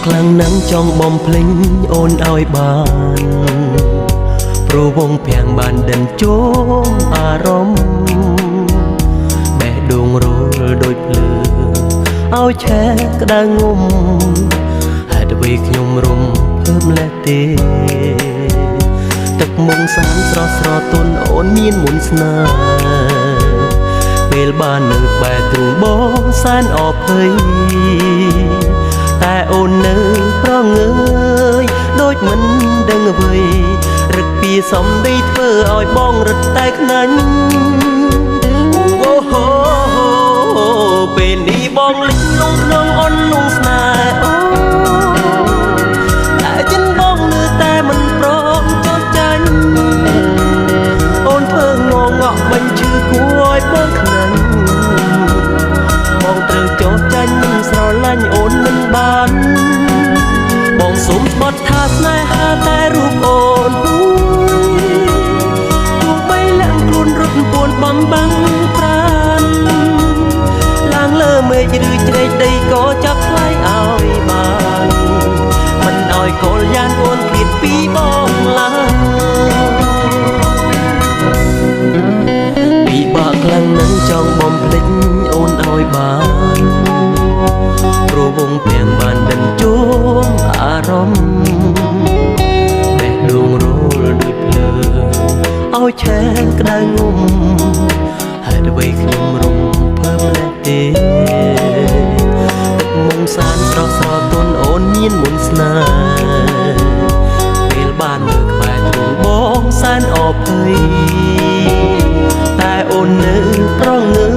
ខ្លាំងណាស់ចង់បំភ្លេងអូនឲ្យបានព្រោះវងភាំងបានដិនជោមអារម្មណ៍បេះដូងរលដូចភ្លើងឲ្យឆេះក្តៅងុំហេតុអ្វីខ្ញុំរំភើបលះទេទឹកមុងសានស្រស់ស្រទន់អូនមានមុនស្នេហ៍ពេលបាននៅបែរទ្រូងបងសែនអភ័យតែអូននៅប្រងើយដូចមិនដឹងអ្វីរឹកពីសំដីធ្វើឲ្យបងរត់តែខ្នាញ់អូហូពេលនេះបងលិចលងក្នុងអូនលងស្នេហ៍អូតែចិនបងនៅតែមិនព្រមចោទចាញ់អូនធ្វើងងក់បាញ់ឈឺគួរឲ្យបងខ្នាញ់បងត្រូវចោទចាញ់មិនស្រឡាញ់អូនមិនបានបងសុំស្បត់ថាស្នេហាតែរូបអូនទោះបីលាក់ខ្លួនរត់ពួនបំបាំងប្រាណឡើងលើមេឃឬជ្រែកដីក៏ចាប់ថ្លៃឲ្យបានមិនឲ្យកលយ៉ាងអូនឃ្លាតពីបងឡើយពិបាកខ្លាំងណាស់ចង់បំភ្លេចអូនឲ្យបានព្រោះវងភាំងបានដិនជោមអារម្មណ៍បេះដូងរលដូចភ្លើងឲ្យឆេះក្តៅងុំហេតុអ្វីខ្ញុំរំភើបលះទេទឹកមុំសានស្រស់ស្រទន់អូនមានមុនស្នេហ៍ពេលបាននៅក្បែរទ្រូងបងសែនអភ័យតែអូននៅប្រងើ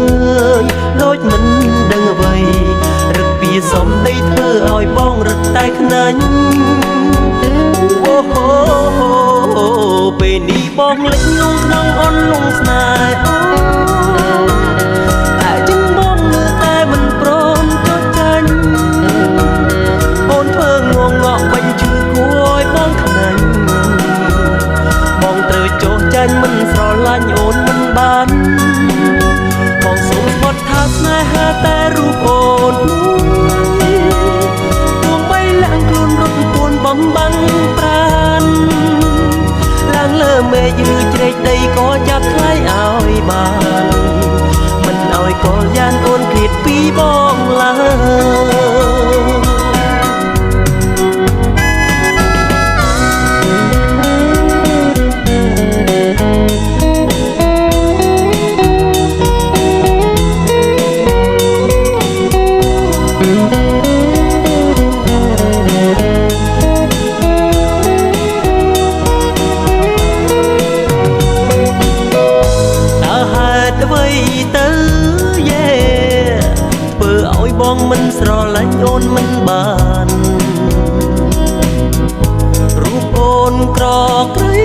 យដូចមិនដឹងអ្វីរឹកពីសំដីធ្វើឲ្យបងរត់តែខ្នាញ់អូហូពេលនេះបងលិចលងក្នុងអូនលងស្នេហ៍តែចិនបងនៅតែមិនព្រមចោទចាញ់អូនធ្វើងងក់បាញ់ឈឺគួរឲ្យបងខ្នាញ់បងត្រូវចោទចាញ់មិនស្រឡាញ់អូនមិនបានបងសូមស្បត់ថាស្នេហាតែរូបអូនទោះបីលាក់ខ្លួនរត់ពួនបំបាំងប្រាណឡើងលើមេឃឬជ្រែកដីក៏ចាប់ថ្លៃឲ្យបានមិនឲ្យកលយ៉ាងអូនឃ្លាតពីបងឡើយបងមិនស្រឡាញ់អូនមិនបានរូបអូនក្រក្រៃ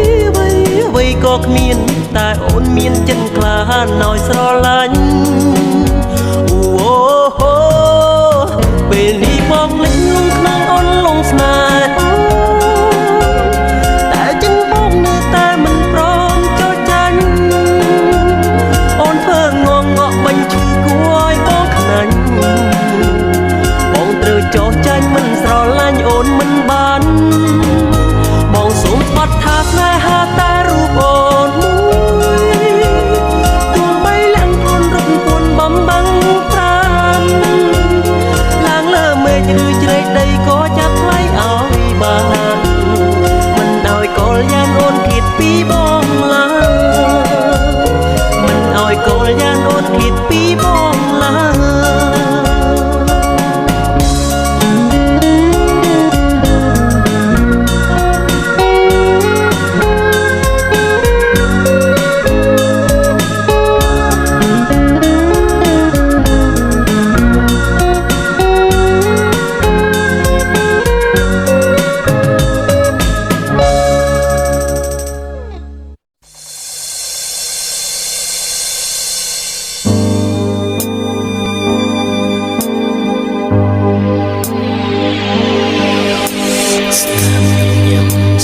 អ្វីក៏គ្មានតែអូនមានចិត្តក្លាហានឲ្យស្រឡាញ់អូហូពេលនេះបងលិចលងក្នុងអូនលងស្នេហ៍តែចិនបងនៅតែមិនព្រមចោទចាញ់អូនធ្វើងងក់បាញ់ឈឺគួរឲ្យបងខ្នាញ់ត្រូវចោទចាញ់មិនស្រឡាញ់អូនមិនបានបងសូមស្បត់ថាស្នេហាតែរូបអូនមួយទោះបីលាក់ខ្លួនរត់ពួនបំបាំងប្រាណឡើងលើមេឃឬជ្រែកដីក៏ចាប់ថ្លៃឲ្យបានមិនឲ្យកលយ៉ាងអូនឃ្លាតពីបងឡើយមិនឲ្យកលយ៉ាងអូនឃ្លាតពីបងឡើយ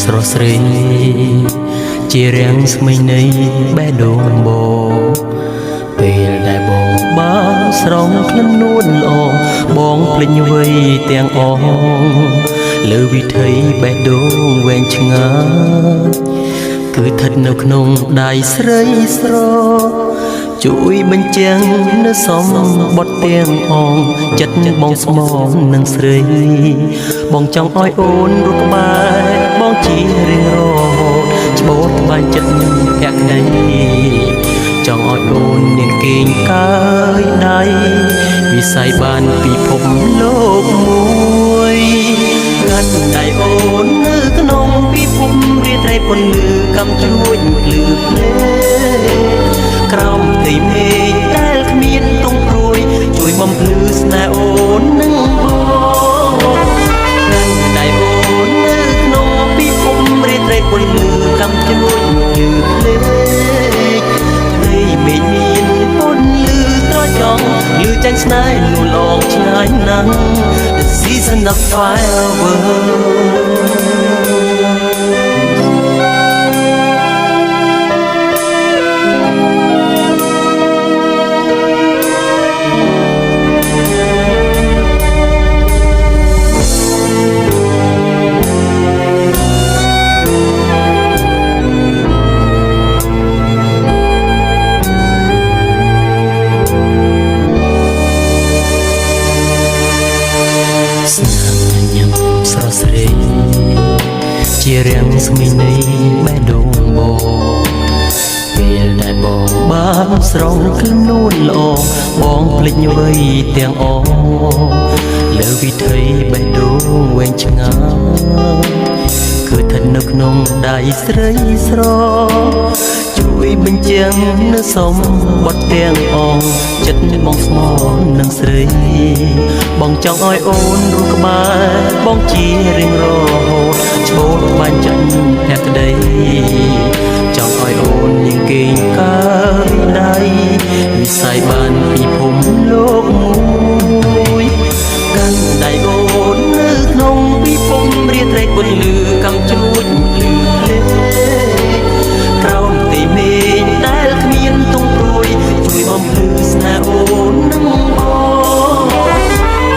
ស្រស់ស្រីជារាំងស្មីនៃបេះដូងបងពេលដែលបងបើ ស្រងក្លិននួនល្អបងភ្លេចវ័យទាំងអងលើវិថីបេះដូងវែងឆ្ងាយគឺស្ថិតនៅក្នុងដៃស្រីស្រជួយបញ្ចាំងនៅសំបត់ទាំងអងចិត្តបងស្មងនឹងស្រីបងចង់ឲ្យអូនរត់ក្បែរបងជារៀងរហូតច្បូតក្បែរចិត្តភក្តីចង់ឲ្យអូននាងគេងកើយដៃវិស័យបានពិភពលោកមួយកាន់ដៃអូននៅក្នុងពិភពរាត្រីពន្លឺកំជួយភ្លឺភ្នែកក្រោមផ្ទៃមេឃដែលគ្មានទង់ព្រួយជួយបំភ្លឺស្នេហ៍អូននឹងបងកាន់ដៃអូននៅក្នុងពិភពរាត្រីពន្លឺកំជួយភ្លឺភ្នែកផ្ទៃមេឃមានពន្លឺត្រចង់លឺចាញ់ស្នេហ៍លូលងឆ្ងាយណាស់ The season of fireworksជារាំងស្មីនៃបេះដូងបងពេលដែលបងបានស្រងក្លួនល្អបងភ្លេចវ័យទាំងអងលើវិថីបេះដូងវែងឆ្ងាយគឺស្ថិតនៅក្នុងដៃស្រីស្រជួយបញ្ចាំងនៅសំបត់ទាំងអងចិត្តបងស្មោះនឹងស្រីបងចង់ឲ្យអូនរស់ក្បែរបងជារៀងរហូតច្បូតបាញ់ចិត្តភក្តីចង់ឲ្យអូននាងគេងកើយដៃវិស័យបានពិភពលោកមួយកាន់ដៃអូននៅក្នុងពិភពរាត្រីពន្លឺកំជួយភ្លឺភ្លែក្រោមទីមេឃដែលគ្មានទង់ព្រួយជួយបំភ្លឺស្នេហ៍អូននឹងបង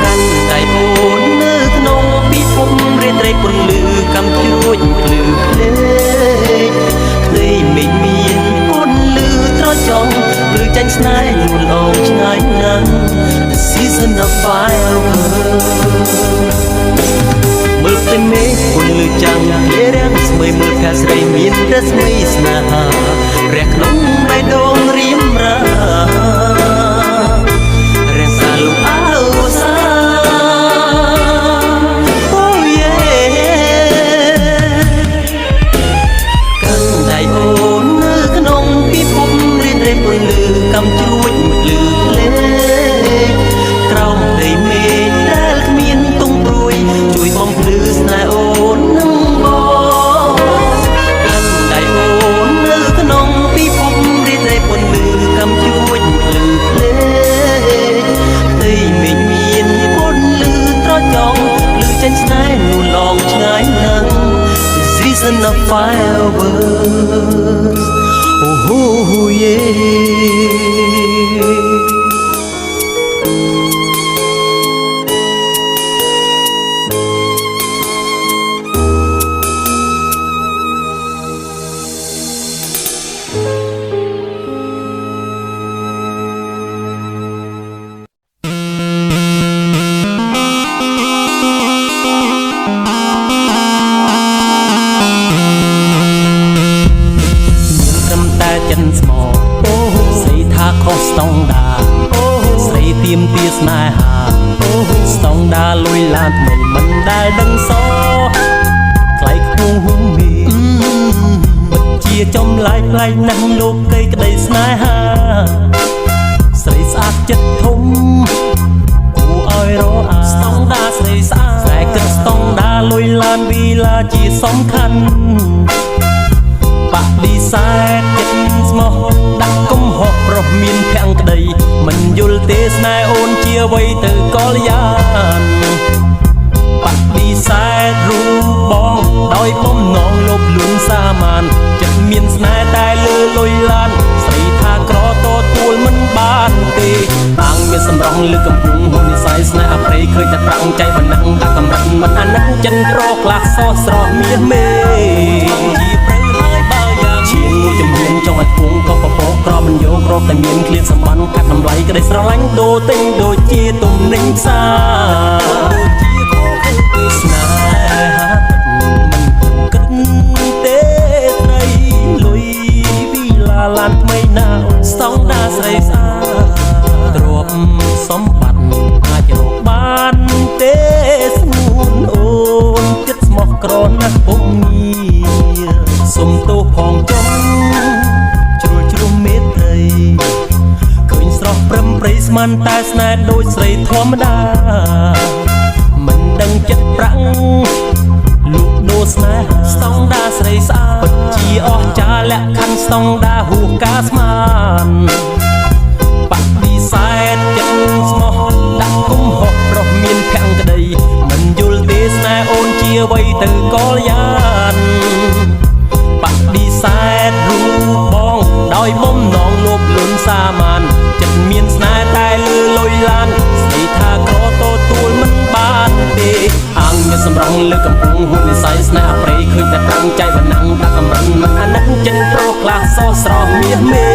កាន់ដៃអូននៅក្នុងពិភពរាត្រីពន្លឺកំជួយភ្លឺភ្លែផ្ទៃមេឃមានពន្លឺត្រចង់ភ្លឺចាញ់ស្នេហ៍លូលងឆ្ងាយណាស់ The season of fireworks មើលផ្ទៃមេឃពន្លឺចាំងលារាំងស្មីមើលកាស្រីមានរស្មីស្នេហារះក្នុងបេះដូងរៀមរារាំងសាលុអើសា Oh yeah កាន់ដៃអូននៅក្នុងពិភពរៀនរេពន្លឺកំជួយភ្លឺភ្លែក្រោមផ្ទៃមេឃដែលគ្មានទង់ព្រួយជួយបំភ្លឺស្នេហ៍អូននឹងបងកាន់ដៃអូននៅក្នុងពិភពរាត្រីពន្លឺកំជួយភ្លឺភ្លែផ្ទៃមេឃមានពន្លឺត្រចង់ភ្លឺចាញ់ស្នេហ៍លូលងឆ្ងាយណាស់ The season of fireworks Oh yeahចិនស្មោស្រីថាខុសស្តង់ដាស្រីទៀមទាស្នេហាស្តង់ដាលុយឡានថ្មីមិនដែលដឹងសថ្លៃខ្ពស់ហួងមីពិតជាចំឡាយថ្លៃណាស់លោកគេក្តីស្នេហាស្រីស្អាតចិត្តធំគួរឲ្យរអាស្តង់ដាស្រីស្អាតតែគិតស្តង់ដាលុយឡានវីឡាជាសំខាន់បដិសេធចិត្តស្មោះដាក់កំហុសប្រុសមានភក្តីមិនយល់ទេស្នេហ៍អូនជាអ្វីទៅកលយានបដិសេធរូបបងដោយបំណងលបលួងសាមានចិត្តមានស្នេហ៍តែលើលុយឡានស្រីថាក្រតទួលមិនបានទេតាំង មានសម្រងលើកំពុងហ៊ុននិស័យស្នេហ៍អប្រេឃើញតែប្រាំងใจបណ្ណាំងដាក់កម្រិតមិនអាណិតចិនប្រក្លាសសស្រស់មាសមេជាព្រៅហើយបើយ៉ាងឈានមួយចំនួនចង់ឲ្យគង់ក៏ពពកក្រមិនយករកតែមានឃ្លានសម្បត្តិកាត់តម្លៃក្តីស្រឡាញ់ដូរទិញដូចជាទំនិញផ្សារដូចជាខោខើពេលស្នេហាមិនគិតទេត្រីលុយវីឡាឡានថ្មីណាវស្តង់ដាស្រីស្អាតទ្រព្យសម្បត្តិអាចរកបានទេស្ងួនអូនចិត្តស្មោះក្រណាស់ពុំងារសុំទោសផងចុងជ្រុលជ្រុំមេត្រីឃើញស្រស់ព្រឹមព្រៃស្មានតែស្នេហ៍ដូចស្រីធម្មតាមិនដឹងចិត្តប្រាំងលុបដូរស្នេហាស្តង់ដាស្រីស្អាតពិតជាអស្ចារ្យលក្ខខណ្ឌស្តង់ដាហួសការស្មានបដិសេធចិត្តស្មោះដាក់គុំហោះប្រុសមានភក្តីមិនយល់ទេស្នេហ៍អូនជាអ្វីទៅកលយ៉ានបដិសេធរូបបងដោយបំណងលោភលន់សាមានចិត្តមានស្នេហ៍តែលឺលុយឡានស្ដីថាក្រទទួលមិនបានទេអាងមានសម្រងលើកំពុងហ៊ុននិស័យស្នេហ៍អប្រេឃើញតែប្រាំងใจបណ្ណាំងដាក់កម្រិតមិនអាណិតចិនប្រក្លាសសស្រស់មាសមេ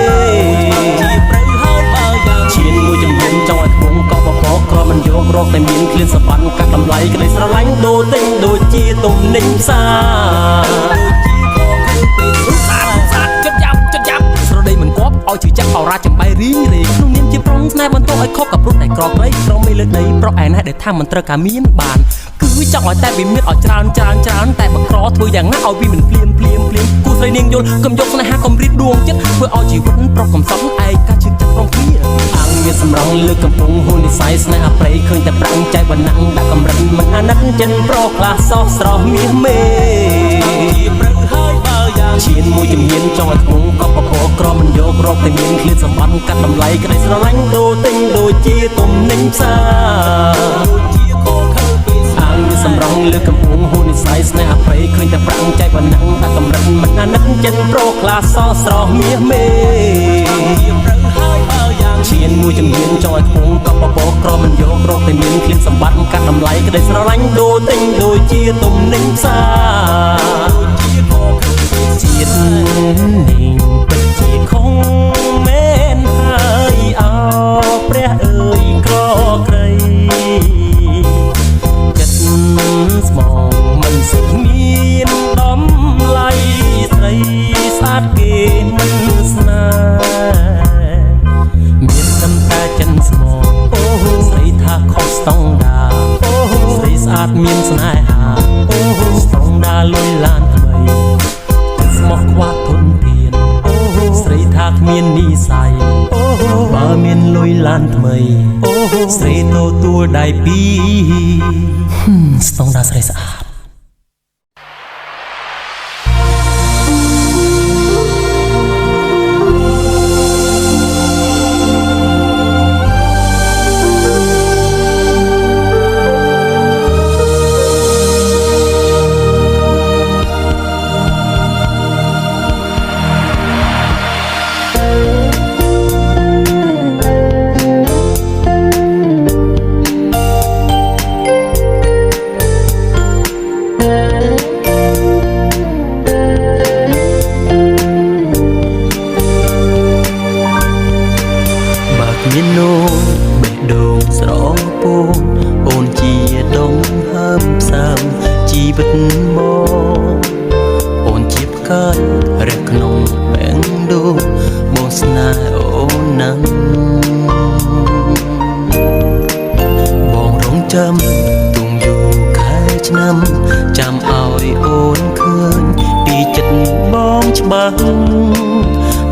ជាព្រៅហើយបើយ៉ាងឈានមួយចំនួនចង់ឲ្យគង់ក៏ពពកក្រមិនយករកតែមានឃ្លានសម្បត្តិកាត់តម្លៃក្តីស្រឡាញ់ដូរទិញដូចជាទំនិញផ្សារដូចជាខោខើពេលស្អាតចិត្តយ៉ាប់ស្រដីមិនគប់ឲ្យជឿចាក់អរ៉ាចំបៃរីងរេក្នុងនាមជាប្រុងស្នេហ៍បន្ទោសឲ្យខកกับព្រោះតែក្រក្រីក្រមេលើដីប្រឯណែដែលថាមិនត្រូវការមានបានគឺចង់ឲ្យតែវាមានឲ្យច្រើនតែបើក្រធ្វើយ៉ាងណាឲ្យវាមិនភ្លាមគូស្រីនាងយល់កុំយកស្នេហាកុំរៀបដួងចិត្តធ្វើឲ្យជីវិតប្រុសកំសត់ឯកាឈឺចិត្តព្រមគ្នាអាងមានសម្រងលើកំពុងហ៊ុននិស័យស្នេហ៍អប្រេឃើញតែប្រាំងใจបណ្ណាំងដាក់កម្រិតមិនអាណិតចិនប្រក្លាសសស្រស់មាសមេជាព្រៅហើយបើយ៉ាងឈានមួយជំនាញចង់ឲ្យគង់ក៏ពពកក្រមិនយករកតែមានឃ្លានសម្បត្តិកាត់តម្លៃក្តីស្រឡាញ់ដូរទិញដូចជាទំនិញផ្សារដូចជាខោខើពេលអាងមានសម្រងលើកំពុងហ៊ុននិស័យស្នេហ៍អប្រេឃើញតែប្រាំងใจបណ្ណាំងដាក់កម្រិតមិនអាណិតចិនប្រក្លាសសស្រស់មាសមេជាព្រៅហើយបើយ៉ាងឈានមួយជំនាញចង់ឲ្យគង់ក៏ពពកក្រមិនយករកតែមានឃ្លានសម្បត្តិកាត់តម្លៃក្តីស្រឡាញ់ដូរទិញដូចជាទំនិញផ្សារដូចជាខោខើពេលជាតិនេះពិតជាខំមែនហើយអោព្រះអើយក្រក្រៃចិត្តស្មងមិនសិតមានដំឡៃស្រីស្អាតគេមិនស្នេហ៍មានសំតែចិនស្មងអូស្រីថាខុសស្តង់ដាអូស្រីស្អាតមានស្នេហាអូស្តង់ដាលុយឡានថ្មីស្មោះខ្វះធនធានអូស្រីថាគ្មាននិស័យអូបើមានលុយឡានថ្មីអូស្រីទទួលដៃពីរស្តង់ដាស្រីស្អាតមាននោមបេះដូងស្រងពោងអូនជាដងហើមផ្សាំជីវិតមកអូនជាផ្កាយរះក្នុងបេះដូងមកស្នេហ៍អូនណាំបងរងចាំទុំយូរខែឆ្នាំចាំឲ្យអូនឃើញពីចិត្តបងច្បាស់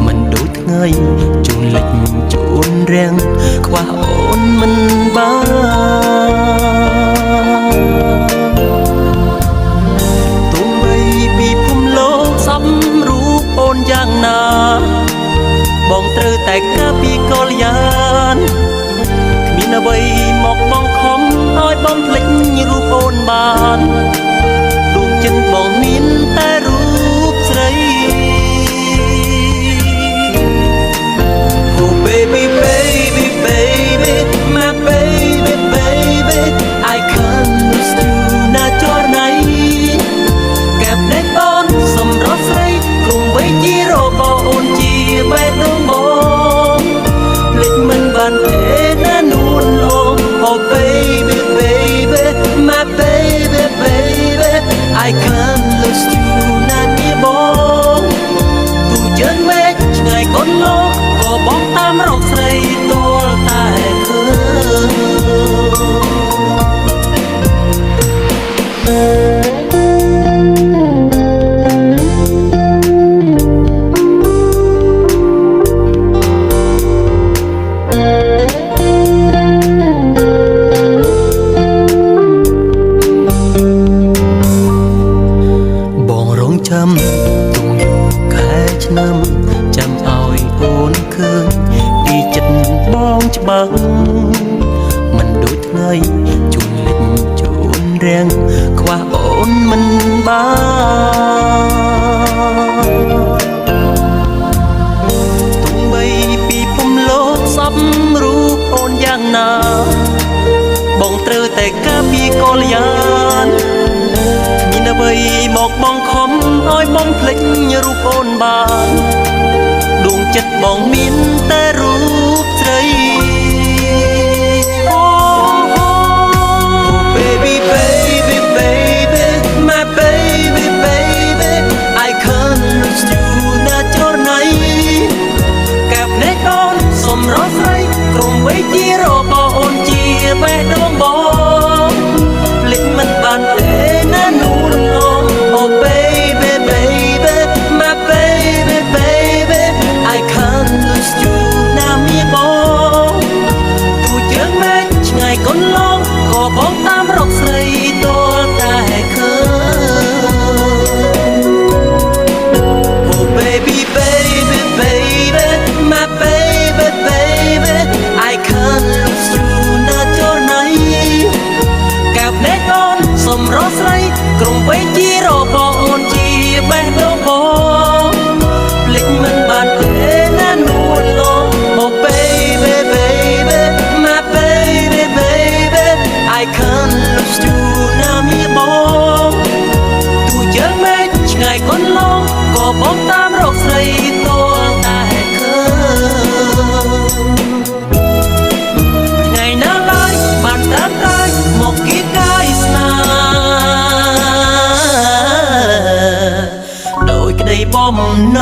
មិនដូចថ្ងៃជូនលិចជូនរាំងខ្វះអូនមិនបានទោះបីពីភូមិលោកសំរូបអូនយ៉ាងណាបងត្រូវតែការពីកលយានគ្មានអ្វីមកបងខំឲ្យបងភ្លេចរូបអូនបានដួងចិត្តបងមានតែរូបស្រី Oh baby baby baby I can't lose you ណាស់នេះបងទូជើងមេឃឆ្ងាយកូនលោកក៏បងតាមរកស្រីទាល់តែឃើចាំទុំខែឆ្នាំចាំឲ្យអូនឃើញពីចិត្តបងច្បាស់មិនដូចថ្ងៃជូនលិចជូនរាំងខ្វះអូនមិនបានទោះបីពីពំលោតសពរូបអូនយ៉ាងណាបងត្រូវតែការពីកលយានមានអ្វីមកបងខំឲ្យបងភ្លេចរូបអូនបានដួងចិត្តបងមានតែរូបស្រី Oh baby baby baby my baby baby I can't lose you ណាចូលណៃកាប់នេះអូនសំរស់ស្រីក្រុមវ័យជារបអូនជាបេះដូងបងភ្លេចមិនបានទេណានូនOh baby baby my baby baby I can't lose you ណាមានបងទូជើងមេឃឆ្ងាយកូនលោកក៏បងតាមរកស្រីទាល់តែឃើញ Oh baby baby baby my baby baby I can't lose you ណាចូលណៃកាប់នេះអូនសំរស់ស្រីក្រុមវ័យជារបអូនជាបេះដូងបងភ្លេចមិនបានទេណានួនឡង Oh baby baby my baby baby I can't lose you ណាមានបងទូជើងមេឃឆ្ងាយកូនឡងក៏បងតាមរកស្រីទាល់តែឃើញថ្ងៃណាឡើយបានតាមកាយមកគៀកកាយស្នេហ៍ដោយក្តីបំណ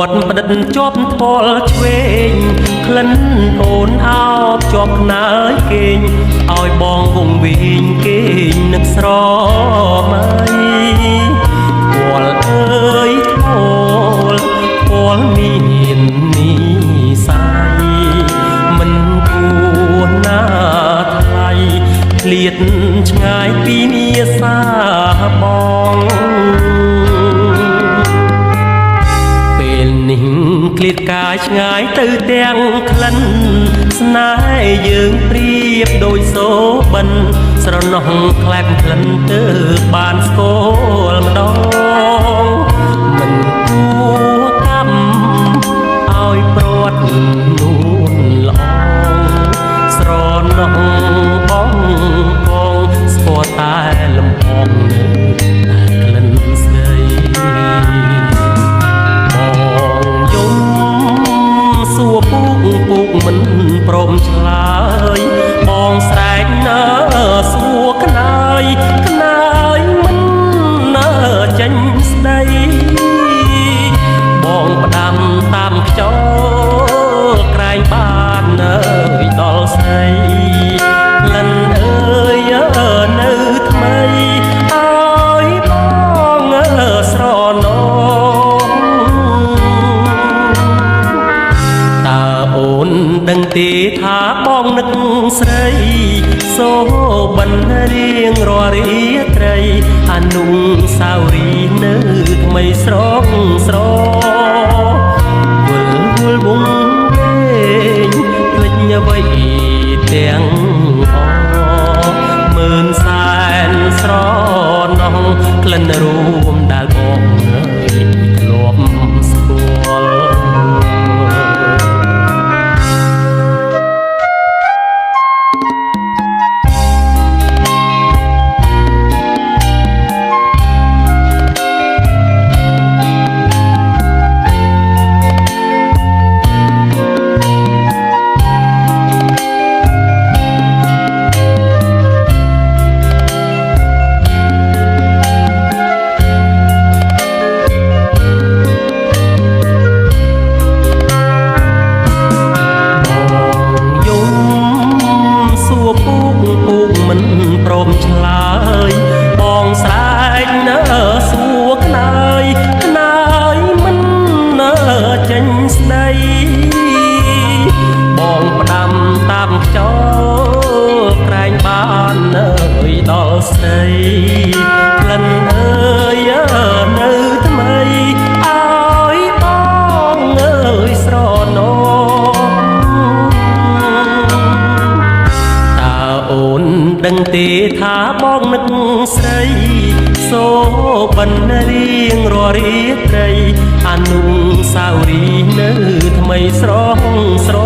ងផ្ដិតជាប់ថ្ពាល់ឆ្វេងក្លិនអូនអោបជាប់ខ្នើយគេងឲ្យបងវងវិញគេងនឹកស្រមៃពលអើយពលពលមាននិស័យមិនគួរណាថ្លៃឃ្លាតឆ្ងាយពីមាសាបងឃ្លាតកាយឆ្ងាយទៅទាំងក្លិនស្នេហ៍យើងប្រៀបដូចសូបិនស្រណោះខ្លែបក្លិនទៅបានស្គាល់ម្ដងមិនគួរកម្មឲ្យព្រាត់នួនល្អស្រណោះបងកងស្គាល់តែលំអងនៅក្លិនស្ដីសួរពូកមិនព្រមឆ្លើយបងស្រែកណាសួរក្នើយមិនណាចេញស្ដីបងផ្ដាំតាមខ្យល់ក្រែងបាននៅដល់ស្រីក្លិនអើយនៅថ្មីឲ្យបងស្រណោអូនដឹងទេថាបងនឹកស្រីសូបិនរៀងរាល់រាត្រីអនុសាវរីយ៍នៅថ្មីស្រកស្រវិលវងវិញភ្លេចអ្វីទាំងអមើលសែនស្រណោះក្លិនរួមដែលបងនៅធ្លាប់ស្គាល់ ទេថាបងនឹកស្រីសូបិនរៀងរាល់រាត្រីអនុស្សាវរីយ៍នៅថ្មីស្រស់ស្រ